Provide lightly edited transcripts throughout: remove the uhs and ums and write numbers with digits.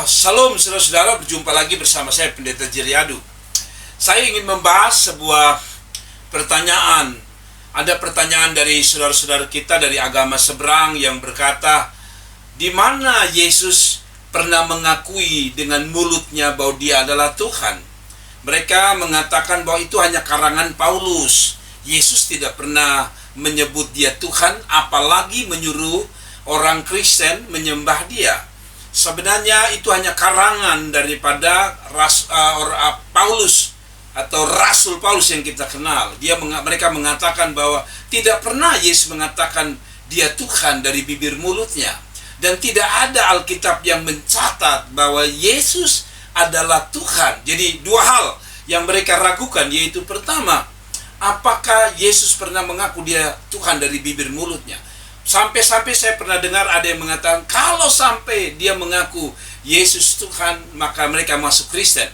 Salam saudara-saudara, berjumpa lagi bersama saya Pendeta Jiriadu. Saya ingin membahas sebuah pertanyaan. Ada pertanyaan dari saudara-saudara kita dari agama seberang yang berkata, di mana Yesus pernah mengakui dengan mulutnya bahwa dia adalah Tuhan? Mereka mengatakan bahwa itu hanya karangan Paulus. Yesus tidak pernah menyebut dia Tuhan, apalagi menyuruh orang Kristen menyembah dia. Sebenarnya itu hanya karangan daripada Paulus atau Rasul Paulus yang kita kenal. Mereka mengatakan bahwa tidak pernah Yesus mengatakan dia Tuhan dari bibir mulutnya. Dan tidak ada Alkitab yang mencatat bahwa Yesus adalah Tuhan. Jadi dua hal yang mereka ragukan, yaitu pertama, apakah Yesus pernah mengaku dia Tuhan dari bibir mulutnya? Sampai-sampai saya pernah dengar ada yang mengatakan, kalau sampai dia mengaku Yesus Tuhan, maka mereka masuk Kristen.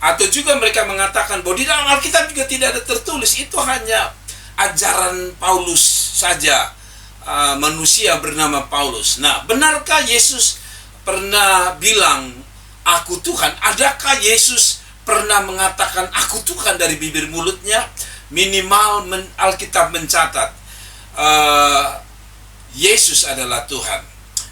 Atau juga mereka mengatakan bahwa di dalam Alkitab juga tidak ada tertulis, itu hanya ajaran Paulus saja, manusia bernama Paulus. Nah, benarkah Yesus pernah bilang, aku Tuhan? Adakah Yesus pernah mengatakan, aku Tuhan dari bibir mulutnya? Minimal Alkitab mencatat, Yesus adalah Tuhan.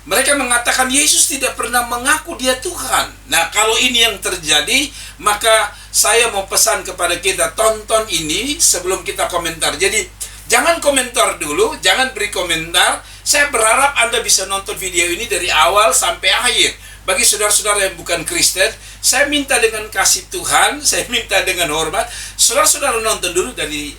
Mereka mengatakan Yesus tidak pernah mengaku dia Tuhan. Nah, kalau ini yang terjadi, maka saya mau pesan kepada kita, tonton ini sebelum kita komentar. Jadi, jangan komentar dulu, jangan beri komentar. Saya berharap Anda bisa nonton video ini dari awal sampai akhir. Bagi saudara-saudara yang bukan Kristen, saya minta dengan kasih Tuhan, saya minta dengan hormat, saudara-saudara nonton dulu dari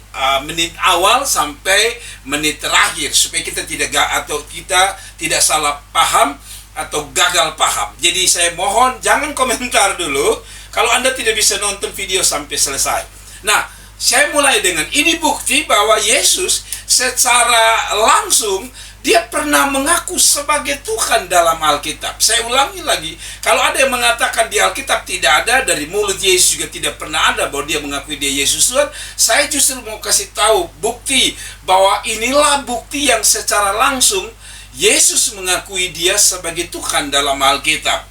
menit awal sampai menit terakhir, supaya kita tidak salah paham atau gagal paham. Jadi saya mohon jangan komentar dulu kalau Anda tidak bisa nonton video sampai selesai. Nah, saya mulai dengan ini bukti bahwa Yesus secara langsung dia pernah mengaku sebagai Tuhan dalam Alkitab. Saya ulangi lagi, kalau ada yang mengatakan di Alkitab tidak ada, dari mulut Yesus juga tidak pernah ada bahwa dia mengakui dia Yesus Tuhan, saya justru mau kasih tahu bukti bahwa inilah bukti yang secara langsung Yesus mengakui dia sebagai Tuhan dalam Alkitab.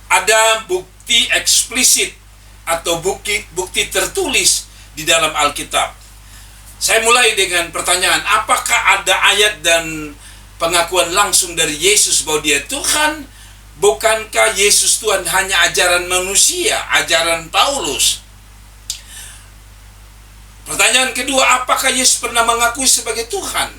Ada bukti eksplisit atau bukti tertulis di dalam Alkitab. Saya mulai dengan pertanyaan, apakah ada ayat dan pengakuan langsung dari Yesus bahwa dia Tuhan? Bukankah Yesus Tuhan hanya ajaran manusia, ajaran Paulus? Pertanyaan kedua, apakah Yesus pernah mengakui sebagai Tuhan?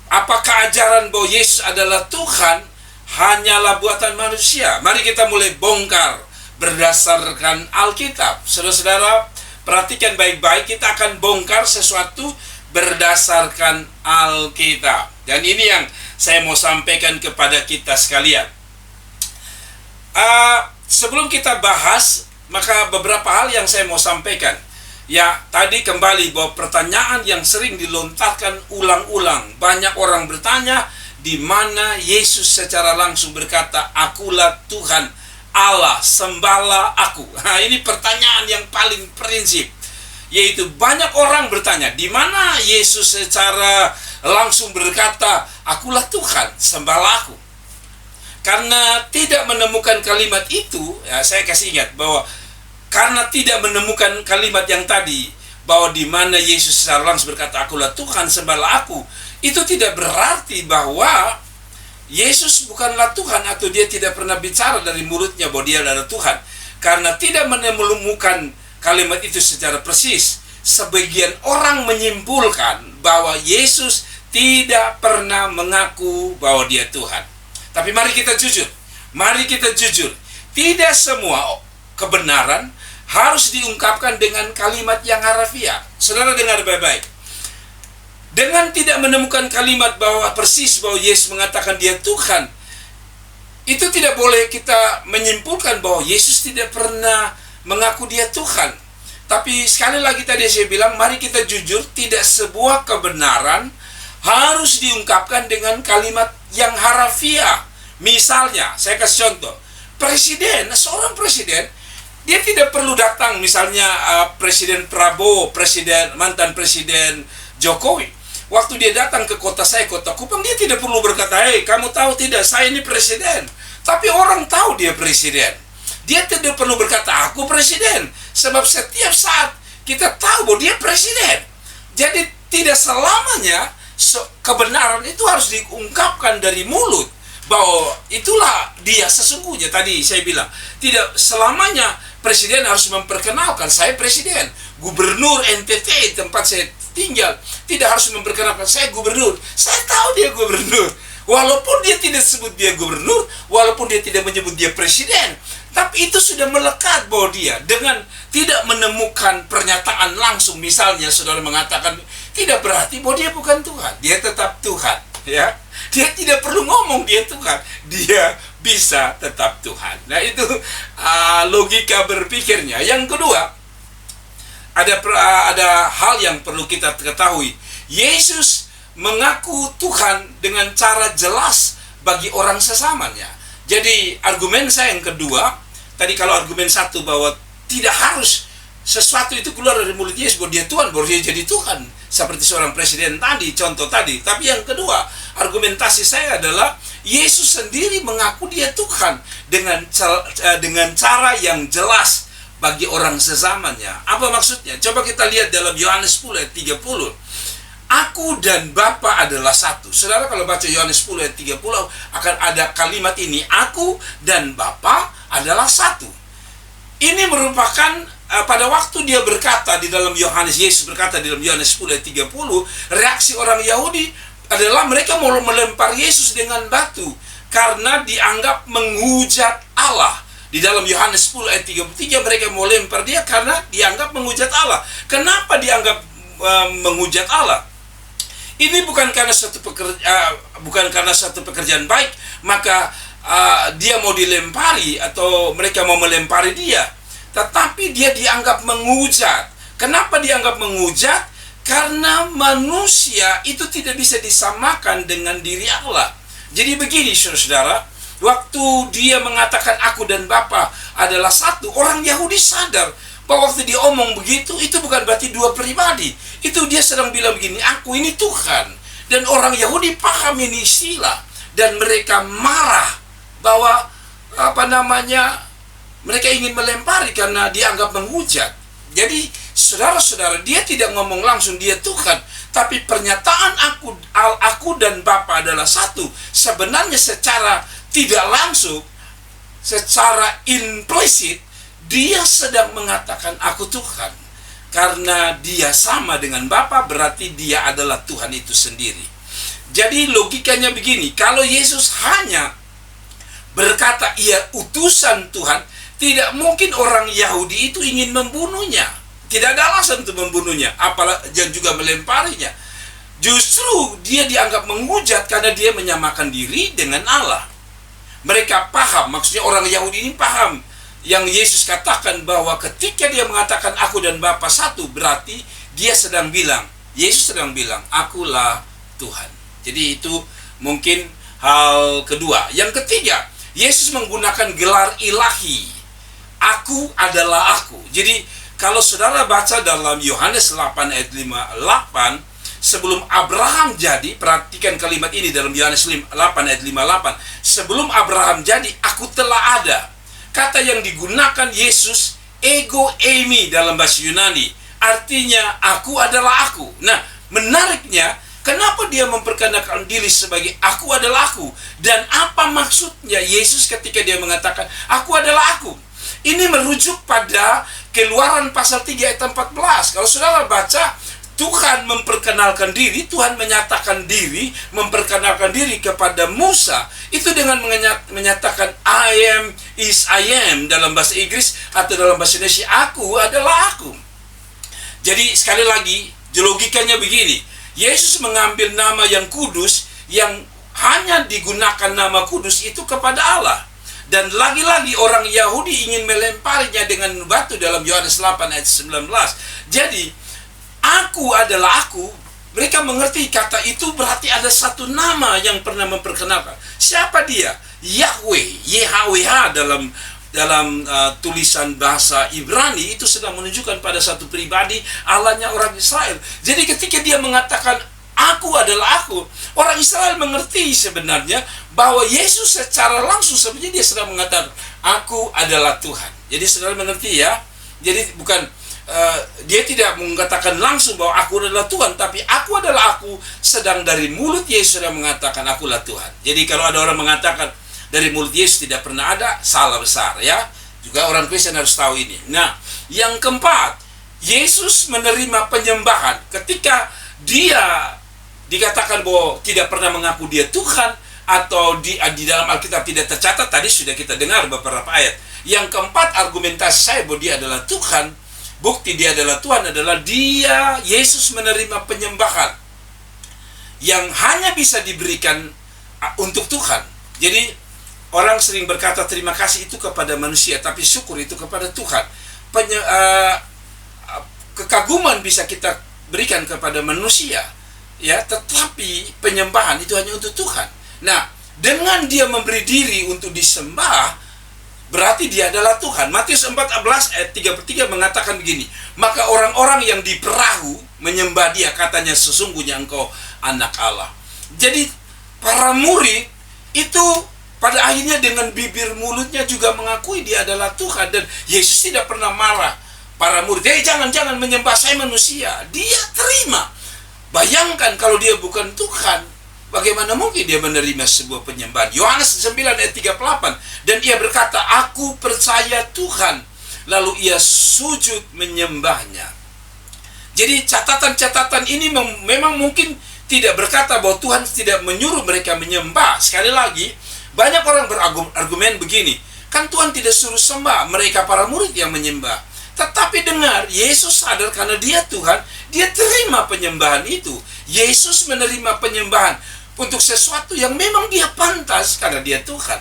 Apakah ajaran bahwa Yesus adalah Tuhan hanyalah buatan manusia? Mari kita mulai bongkar berdasarkan Alkitab. Saudara-saudara, perhatikan baik-baik, kita akan bongkar sesuatu berdasarkan Alkitab. Dan ini yang saya mau sampaikan kepada kita sekalian. Sebelum kita bahas, maka beberapa hal yang saya mau sampaikan. Ya, tadi kembali bahwa pertanyaan yang sering dilontarkan ulang-ulang. Banyak orang bertanya, di mana Yesus secara langsung berkata, akulah Tuhan Allah, sembahlah aku. Nah, ini pertanyaan yang paling prinsip, yaitu banyak orang bertanya, di mana Yesus secara langsung berkata, akulah Tuhan, sembahlah aku. Karena tidak menemukan kalimat itu, ya, saya kasih ingat bahwa karena tidak menemukan kalimat yang tadi, bahwa di mana Yesus secara langsung berkata, akulah Tuhan, sembahlah aku, itu tidak berarti bahwa Yesus bukanlah Tuhan atau dia tidak pernah bicara dari mulutnya bahwa dia adalah Tuhan. Karena tidak menemukan kalimat itu secara persis, sebagian orang menyimpulkan bahwa Yesus tidak pernah mengaku bahwa dia Tuhan. Tapi mari kita jujur. Mari kita jujur. Tidak semua kebenaran harus diungkapkan dengan kalimat yang harafiah. Saudara dengar baik-baik. Dengan tidak menemukan kalimat bahwa persis bahwa Yesus mengatakan dia Tuhan, itu tidak boleh kita menyimpulkan bahwa Yesus tidak pernah mengaku dia Tuhan. Tapi sekali lagi tadi saya bilang, mari kita jujur, tidak sebuah kebenaran harus diungkapkan dengan kalimat yang harafiah. Misalnya, saya kasih contoh, seorang presiden, dia tidak perlu datang, misalnya Presiden Prabowo, mantan Presiden Jokowi. Waktu dia datang ke kota saya, kota Kupang, dia tidak perlu berkata, hei, kamu tahu tidak, saya ini presiden. Tapi orang tahu dia presiden. Dia tidak perlu berkata, aku presiden. Sebab setiap saat kita tahu bahwa dia presiden. Jadi tidak selamanya kebenaran itu harus diungkapkan dari mulut. Bahwa itulah dia sesungguhnya. Tadi saya bilang, tidak selamanya presiden harus memperkenalkan, saya presiden. Gubernur NTT tempat saya tinggal tidak harus memperkenalkan, saya gubernur. Saya tahu dia gubernur. Walaupun dia tidak sebut dia gubernur, walaupun dia tidak menyebut dia presiden, tapi itu sudah melekat bahwa dia dengan tidak menemukan pernyataan langsung. Misalnya saudara mengatakan, tidak berarti bahwa dia bukan Tuhan. Dia tetap Tuhan, ya. Dia tidak perlu ngomong dia Tuhan, dia bisa tetap Tuhan. Nah, itu logika berpikirnya. Yang kedua, ada hal yang perlu kita ketahui. Yesus mengaku Tuhan dengan cara jelas bagi orang sesamanya. Jadi argumen saya yang kedua, tadi kalau argumen satu bahwa tidak harus sesuatu itu keluar dari mulut Yesus bahwa dia Tuhan, bahwa dia jadi Tuhan, seperti seorang presiden tadi, contoh tadi. Tapi yang kedua, argumentasi saya adalah Yesus sendiri mengaku dia Tuhan dengan cara yang jelas bagi orang sesamanya. Apa maksudnya? Coba kita lihat dalam Yohanes 10 ayat 30. Aku dan Bapa adalah satu. Saudara kalau baca Yohanes 10 ayat 30 akan ada kalimat ini, aku dan Bapa adalah satu. Ini merupakan pada waktu dia berkata di dalam Yohanes, Yesus berkata di dalam Yohanes 10 ayat 30, reaksi orang Yahudi adalah mereka mau melempar Yesus dengan batu karena dianggap menghujat Allah. Di dalam Yohanes 10 ayat 33 mereka mau lempar dia karena dianggap menghujat Allah. Kenapa dianggap menghujat Allah? Ini bukan karena satu pekerjaan baik, maka dia mau dilempari atau mereka mau melempari dia. Tetapi dia dianggap menghujat. Kenapa dianggap menghujat? Karena manusia itu tidak bisa disamakan dengan diri Allah. Jadi begini saudara, waktu dia mengatakan aku dan Bapa adalah satu, orang Yahudi sadar bahwa waktu dia omong begitu, itu bukan berarti dua pribadi. Itu dia sedang bilang begini, aku ini Tuhan. Dan orang Yahudi paham ini istilah. Dan mereka marah bahwa mereka ingin melempari karena dianggap menghujat. Jadi saudara-saudara, dia tidak ngomong langsung dia Tuhan, tapi pernyataan aku dan Bapa adalah satu. Sebenarnya secara tidak langsung, secara implisit, dia sedang mengatakan aku Tuhan. Karena dia sama dengan Bapa, berarti dia adalah Tuhan itu sendiri. Jadi logikanya begini, kalau Yesus hanya berkata ia utusan Tuhan, tidak mungkin orang Yahudi itu ingin membunuhnya. Tidak ada alasan untuk membunuhnya, apalagi dan juga melemparinya. Justru dia dianggap menghujat karena dia menyamakan diri dengan Allah. Mereka paham, maksudnya orang Yahudi ini paham yang Yesus katakan bahwa ketika dia mengatakan aku dan Bapa satu, berarti dia sedang bilang, Yesus sedang bilang, akulah Tuhan. Jadi itu mungkin hal kedua. Yang ketiga, Yesus menggunakan gelar ilahi. Aku adalah aku. Jadi kalau saudara baca dalam Yohanes 8 ayat 58, sebelum Abraham jadi, perhatikan kalimat ini dalam Yohanes 8 ayat 58, sebelum Abraham jadi, aku telah ada. Kata yang digunakan Yesus, ego eimi dalam bahasa Yunani, artinya aku adalah aku. Nah, menariknya, kenapa dia memperkenalkan diri sebagai aku adalah aku? Dan apa maksudnya Yesus ketika dia mengatakan aku adalah aku? Ini merujuk pada Keluaran pasal 3 ayat 14. Kalau saudara baca, Tuhan memperkenalkan diri, Tuhan menyatakan diri, memperkenalkan diri kepada Musa, itu dengan menyatakan I am is I am dalam bahasa Inggris atau dalam bahasa Indonesia, aku adalah aku. Jadi sekali lagi, logikanya begini, Yesus mengambil nama yang kudus, yang hanya digunakan nama kudus itu kepada Allah. Dan lagi-lagi orang Yahudi ingin melemparinya dengan batu dalam Yohanes 8 ayat 19. Jadi, aku adalah aku. Mereka mengerti kata itu berarti ada satu nama yang pernah memperkenalkan. Siapa dia? Yahweh, YHWH dalam tulisan bahasa Ibrani itu sedang menunjukkan pada satu pribadi Allahnya orang Israel. Jadi ketika dia mengatakan aku adalah aku. Orang Israel mengerti sebenarnya bahwa Yesus secara langsung sebenarnya dia sedang mengatakan, aku adalah Tuhan. Jadi saudara mengerti ya. Jadi bukan dia tidak mengatakan langsung bahwa aku adalah Tuhan, tapi aku adalah aku, sedang dari mulut Yesus sudah mengatakan akulah Tuhan. Jadi kalau ada orang mengatakan dari mulut Yesus tidak pernah ada, salah besar ya. Juga orang Kristen harus tahu ini. Nah, yang keempat, Yesus menerima penyembahan ketika dia dikatakan bahwa tidak pernah mengaku dia Tuhan, atau di dalam Alkitab tidak tercatat. Tadi sudah kita dengar beberapa ayat. Yang keempat, argumentasi saya bahwa dia adalah Tuhan, bukti dia adalah Tuhan adalah dia, Yesus menerima penyembahan yang hanya bisa diberikan untuk Tuhan. Jadi orang sering berkata terima kasih itu kepada manusia, tapi syukur itu kepada Tuhan. Kekaguman bisa kita berikan kepada manusia, ya, tetapi penyembahan itu hanya untuk Tuhan. Nah, dengan dia memberi diri untuk disembah, berarti dia adalah Tuhan. Matius 14 ayat 3/3 mengatakan begini, maka orang-orang yang di perahu menyembah dia, katanya sesungguhnya engkau anak Allah. Jadi para murid itu pada akhirnya dengan bibir mulutnya juga mengakui dia adalah Tuhan. Dan Yesus tidak pernah marah para murid, jangan menyembah, saya manusia. Dia terima. Bayangkan kalau dia bukan Tuhan, bagaimana mungkin dia menerima sebuah penyembahan? Yohanes 9 ayat 38, dan ia berkata, aku percaya Tuhan. Lalu ia sujud menyembahnya. Jadi catatan-catatan ini memang mungkin tidak berkata bahwa Tuhan tidak menyuruh mereka menyembah. Sekali lagi, banyak orang berargumen begini, kan Tuhan tidak suruh sembah, mereka para murid yang menyembah. Tetapi dengar, Yesus sadar karena dia Tuhan, dia terima penyembahan itu. Yesus menerima penyembahan untuk sesuatu yang memang dia pantas karena dia Tuhan.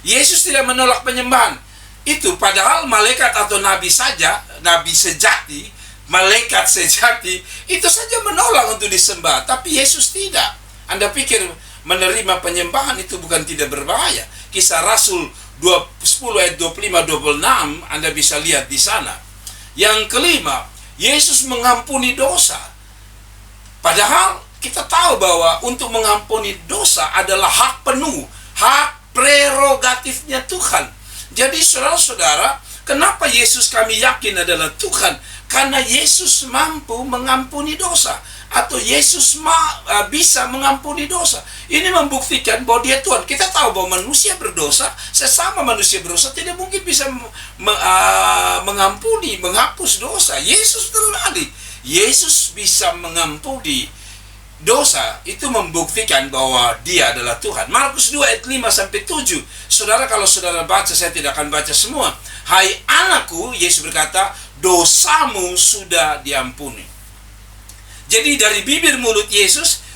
Yesus tidak menolak penyembahan itu, padahal malaikat atau nabi saja, nabi sejati, malaikat sejati, itu saja menolak untuk disembah. Tapi Yesus tidak. Anda pikir menerima penyembahan itu bukan tidak berbahaya? Kisah Rasul 10 ayat 25-26 Anda bisa lihat di sana. Yang kelima, Yesus mengampuni dosa. Padahal kita tahu bahwa untuk mengampuni dosa adalah hak penuh, hak prerogatifnya Tuhan. Jadi saudara-saudara, kenapa Yesus kami yakin adalah Tuhan? Karena Yesus mampu mengampuni dosa, atau Yesus bisa mengampuni dosa. Ini membuktikan bahwa dia Tuhan. Kita tahu bahwa manusia berdosa, sesama manusia berdosa tidak mungkin bisa mengampuni, menghapus dosa. Yesus terbalik. Yesus bisa mengampuni dosa. Itu membuktikan bahwa dia adalah Tuhan. Markus 2 ayat 5-7. Saudara, kalau saudara baca, saya tidak akan baca semua. Hai anakku, Yesus berkata, dosamu sudah diampuni. Jadi dari bibir mulut Yesus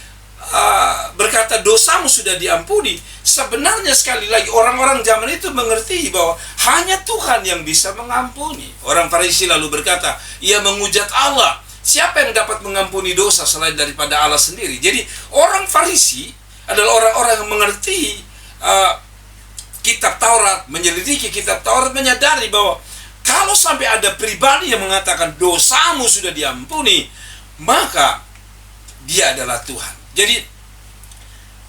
berkata dosamu sudah diampuni. Sebenarnya sekali lagi orang-orang zaman itu mengerti bahwa hanya Tuhan yang bisa mengampuni. Orang Farisi lalu berkata, ia menghujat Allah. Siapa yang dapat mengampuni dosa selain daripada Allah sendiri? Jadi orang Farisi adalah orang-orang yang mengerti kitab Taurat, menyelidiki kitab Taurat, menyadari bahwa kalau sampai ada pribadi yang mengatakan dosamu sudah diampuni, maka dia adalah Tuhan. Jadi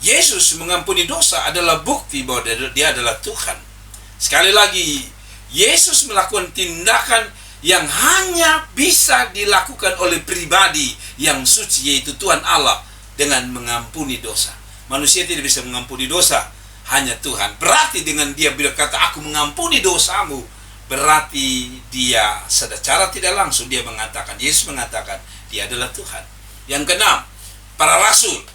Yesus mengampuni dosa adalah bukti bahwa dia adalah Tuhan. Sekali lagi, Yesus melakukan tindakan yang hanya bisa dilakukan oleh pribadi yang suci, yaitu Tuhan Allah, dengan mengampuni dosa. Manusia tidak bisa mengampuni dosa, hanya Tuhan. Berarti dengan dia berkata aku mengampuni dosamu, berarti dia secara tidak langsung dia mengatakan, Yesus mengatakan dia adalah Tuhan. Yang keenam, para rasul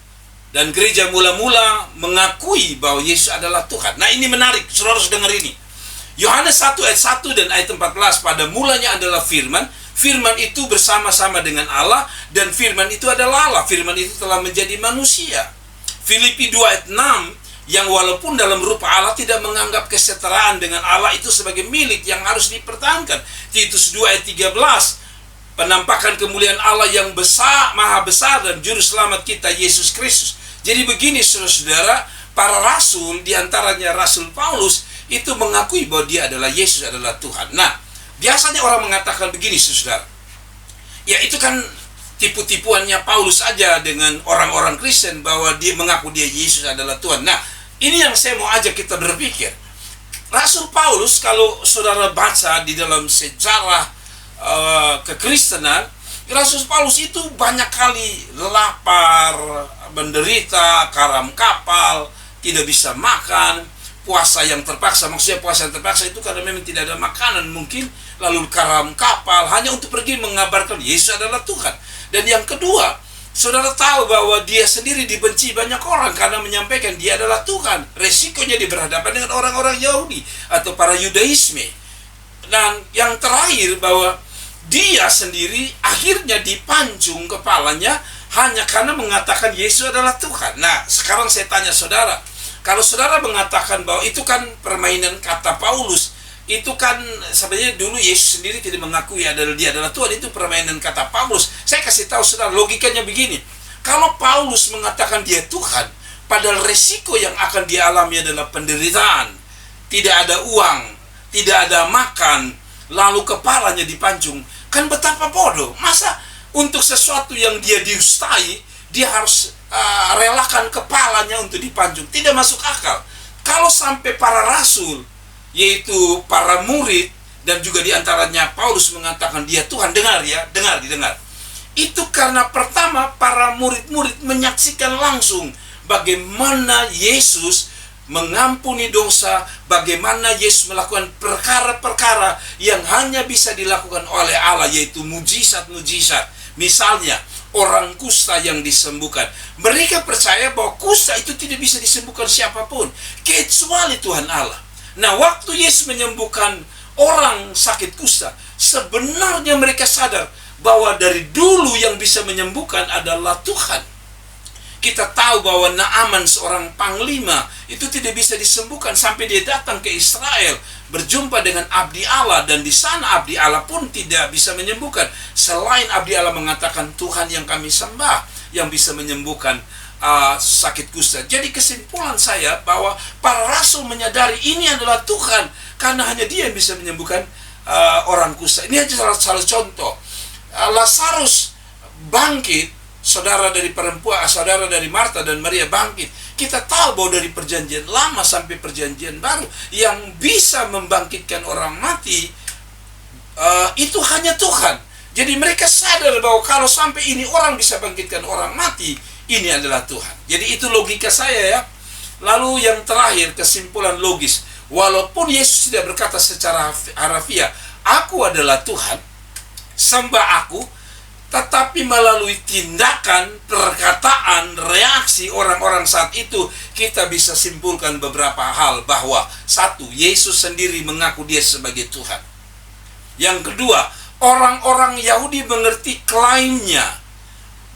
dan gereja mula-mula mengakui bahwa Yesus adalah Tuhan. Nah, ini menarik, saudara harus dengar ini. Yohanes 1 ayat 1 dan ayat 14, pada mulanya adalah firman, firman itu bersama-sama dengan Allah, dan firman itu adalah Allah, firman itu telah menjadi manusia. Filipi 2 ayat 6, yang walaupun dalam rupa Allah tidak menganggap kesetaraan dengan Allah itu sebagai milik yang harus dipertahankan. Titus 2 ayat 13, penampakan kemuliaan Allah yang besar, maha besar, dan juru selamat kita Yesus Kristus. Jadi begini saudara-saudara, para rasul, diantaranya Rasul Paulus, itu mengakui bahwa dia adalah Yesus adalah Tuhan. Nah, biasanya orang mengatakan begini saudara, ya itu kan tipu-tipuannya Paulus aja dengan orang-orang Kristen bahwa dia mengaku dia Yesus adalah Tuhan. Nah, ini yang saya mau ajak kita berpikir. Rasul Paulus, kalau saudara baca di dalam sejarah kekristenan, Rasul Paulus itu banyak kali lapar, menderita, karam kapal, tidak bisa makan, puasa yang terpaksa. Maksudnya puasa yang terpaksa itu karena memang tidak ada makanan mungkin, lalu karam kapal hanya untuk pergi mengabarkan Yesus adalah Tuhan. Dan yang kedua, saudara tahu bahwa dia sendiri dibenci banyak orang karena menyampaikan dia adalah Tuhan. Resikonya dia berhadapan dengan orang-orang Yahudi atau para Yudaisme. Dan yang terakhir, bahwa dia sendiri akhirnya dipancung kepalanya hanya karena mengatakan Yesus adalah Tuhan. Nah, sekarang saya tanya saudara, kalau saudara mengatakan bahwa itu kan permainan kata Paulus, itu kan sebenarnya dulu Yesus sendiri tidak mengakui dia adalah Tuhan, itu permainan kata Paulus. Saya kasih tahu saudara, logikanya begini. Kalau Paulus mengatakan dia Tuhan, padahal resiko yang akan dia alami adalah penderitaan, tidak ada uang, tidak ada makan, lalu kepalanya dipancung. Kan betapa bodoh. Masa untuk sesuatu yang dia diustai, dia harus relakan kepalanya untuk dipancung? Tidak masuk akal. Kalau sampai para rasul, yaitu para murid, dan juga diantaranya Paulus mengatakan dia Tuhan, dengar ya, dengar. Itu karena pertama para murid-murid menyaksikan langsung bagaimana Yesus mengampuni dosa, bagaimana Yesus melakukan perkara-perkara yang hanya bisa dilakukan oleh Allah, yaitu mujizat-mujizat. Misalnya, orang kusta yang disembuhkan. Mereka percaya bahwa kusta itu tidak bisa disembuhkan siapapun, kecuali Tuhan Allah. Nah, waktu Yesus menyembuhkan orang sakit kusta, sebenarnya mereka sadar bahwa dari dulu yang bisa menyembuhkan adalah Tuhan. Kita tahu bahwa Naaman, seorang panglima, itu tidak bisa disembuhkan sampai dia datang ke Israel, berjumpa dengan abdi Allah, dan di sana abdi Allah pun tidak bisa menyembuhkan. Selain abdi Allah mengatakan Tuhan yang kami sembah yang bisa menyembuhkan sakit kusta. Jadi kesimpulan saya bahwa para rasul menyadari ini adalah Tuhan karena hanya dia yang bisa menyembuhkan orang kusta. Ini hanya salah contoh. Lazarus bangkit, saudara dari perempuan, saudara dari Marta dan Maria bangkit. Kita tahu bahwa dari perjanjian lama sampai perjanjian baru, yang bisa membangkitkan orang mati itu hanya Tuhan. Jadi mereka sadar bahwa kalau sampai ini orang bisa bangkitkan orang mati, ini adalah Tuhan. Jadi itu logika saya ya. Lalu yang terakhir, kesimpulan logis. Walaupun Yesus tidak berkata secara harafiah, aku adalah Tuhan, sembah aku, tetapi melalui tindakan, perkataan, reaksi orang-orang saat itu, kita bisa simpulkan beberapa hal. Bahwa satu, Yesus sendiri mengaku dia sebagai Tuhan. Yang kedua, orang-orang Yahudi mengerti klaimnya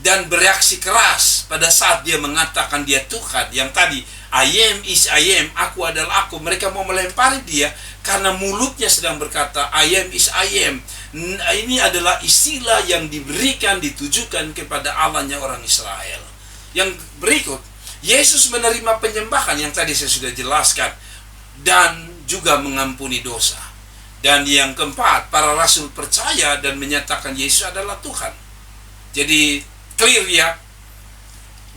dan bereaksi keras pada saat dia mengatakan dia Tuhan. Yang tadi, I am is I am, aku adalah aku. Mereka mau melempari dia karena mulutnya sedang berkata I am is I am. Ini adalah istilah yang diberikan, ditujukan kepada Allahnya orang Israel. Yang berikut, Yesus menerima penyembahan yang tadi saya sudah jelaskan, dan juga mengampuni dosa. Dan yang keempat, para rasul percaya dan menyatakan Yesus adalah Tuhan. Jadi clear ya,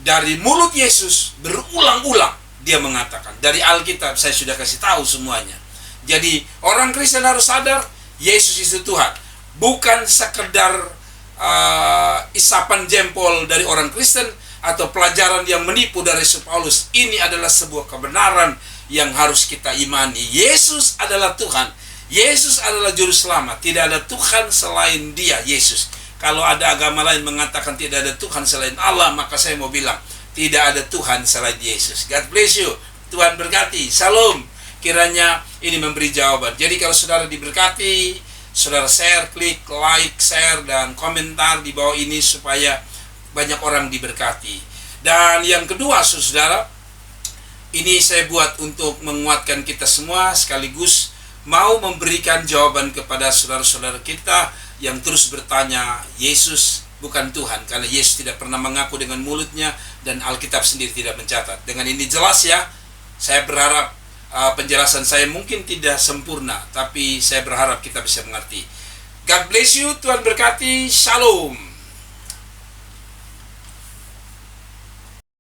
dari mulut Yesus berulang-ulang dia mengatakan. Dari Alkitab saya sudah kasih tahu semuanya. Jadi orang Kristen harus sadar Yesus itu Tuhan, bukan sekedar isapan jempol dari orang Kristen atau pelajaran yang menipu dari Paulus. Ini adalah sebuah kebenaran yang harus kita imani. Yesus adalah Tuhan, Yesus adalah juru selamat. Tidak ada Tuhan selain dia, Yesus. Kalau ada agama lain mengatakan tidak ada Tuhan selain Allah, maka saya mau bilang tidak ada Tuhan selain Yesus. God bless you. Tuhan berkati. Salam. Kiranya ini memberi jawaban. Jadi kalau saudara diberkati, saudara share, klik like, share, dan komentar di bawah ini supaya banyak orang diberkati. Dan yang kedua, saudara, ini saya buat untuk menguatkan kita semua, sekaligus mau memberikan jawaban kepada saudara-saudara kita yang terus bertanya, Yesus bukan Tuhan, karena Yesus tidak pernah mengaku dengan mulutnya dan Alkitab sendiri tidak mencatat. Dengan ini jelas ya, saya berharap penjelasan saya mungkin tidak sempurna, tapi saya berharap kita bisa mengerti. God bless you, Tuhan berkati, shalom.